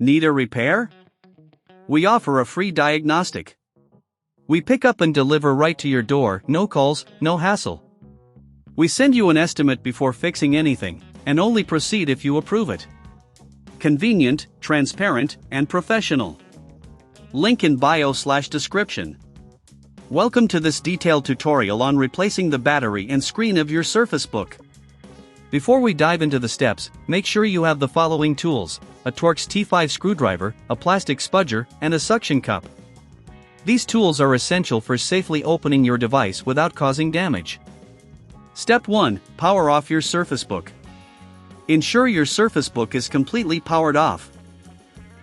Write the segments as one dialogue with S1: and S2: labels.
S1: Need a repair? We offer a free diagnostic. We pick up and deliver right to your door, no calls, no hassle. We send you an estimate before fixing anything, and only proceed if you approve it. Convenient, transparent, and professional. Link in bio/description. Welcome to this detailed tutorial on replacing the battery and screen of your Surface Book. Before we dive into the steps, make sure you have the following tools: a Torx T5 screwdriver, a plastic spudger, and a suction cup. These tools are essential for safely opening your device without causing damage. Step 1. Power off your Surface Book. Ensure your Surface Book is completely powered off.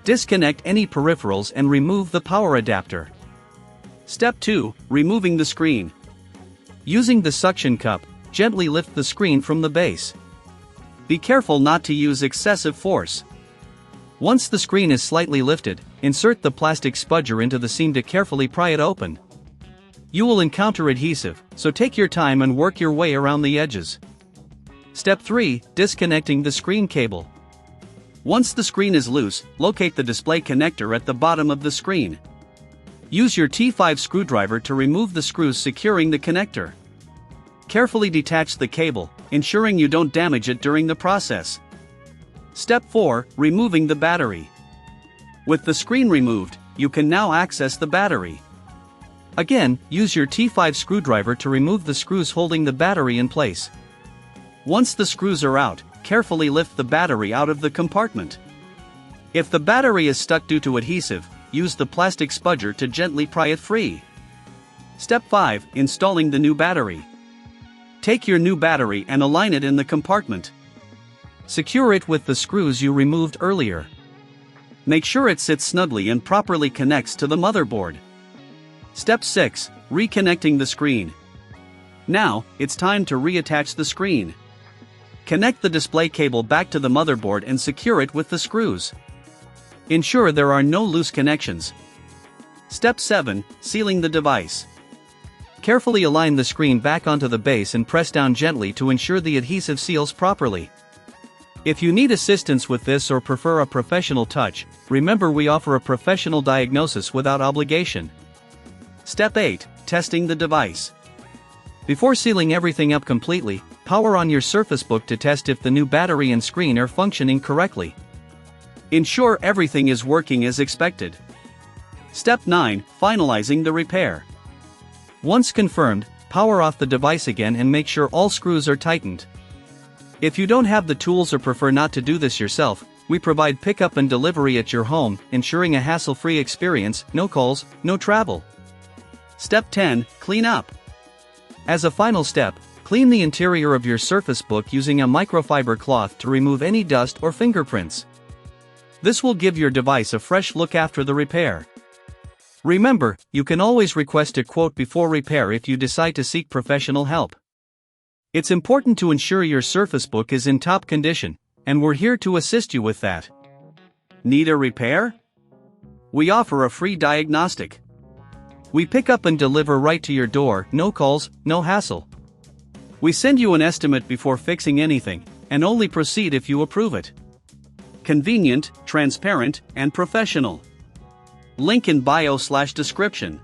S1: Disconnect any peripherals and remove the power adapter. Step 2. Removing the screen. Using the suction cup, gently lift the screen from the base. Be careful not to use excessive force. Once the screen is slightly lifted, insert the plastic spudger into the seam to carefully pry it open. You will encounter adhesive, so take your time and work your way around the edges. Step 3. Disconnecting the screen cable. Once the screen is loose, locate the display connector at the bottom of the screen. Use your T5 screwdriver to remove the screws securing the connector. Carefully detach the cable, ensuring you don't damage it during the process. Step 4. Removing the battery. With the screen removed, you can now access the battery. Again, use your T5 screwdriver to remove the screws holding the battery in place. Once the screws are out, carefully lift the battery out of the compartment. If the battery is stuck due to adhesive, use the plastic spudger to gently pry it free. Step 5. Installing the new battery. Take your new battery and align it in the compartment. Secure it with the screws you removed earlier. Make sure it sits snugly and properly connects to the motherboard. Step 6. Reconnecting the screen. Now, it's time to reattach the screen. Connect the display cable back to the motherboard and secure it with the screws. Ensure there are no loose connections. Step 7. Sealing the device. Carefully align the screen back onto the base and press down gently to ensure the adhesive seals properly. If you need assistance with this or prefer a professional touch, remember we offer a professional diagnosis without obligation. Step 8. Testing the device. Before sealing everything up completely, power on your Surface Book to test if the new battery and screen are functioning correctly. Ensure everything is working as expected. Step 9. Finalizing the repair. Once confirmed, power off the device again and make sure all screws are tightened. If you don't have the tools or prefer not to do this yourself, we provide pickup and delivery at your home, ensuring a hassle-free experience, no calls, no travel. Step 10. Clean up. As a final step, clean the interior of your Surface Book using a microfiber cloth to remove any dust or fingerprints. This will give your device a fresh look after the repair. Remember, you can always request a quote before repair if you decide to seek professional help. It's important to ensure your Surface Book is in top condition, and we're here to assist you with that. Need a repair? We offer a free diagnostic. We pick up and deliver right to your door, no calls, no hassle. We send you an estimate before fixing anything, and only proceed if you approve it. Convenient, transparent, and professional. Link in bio/description.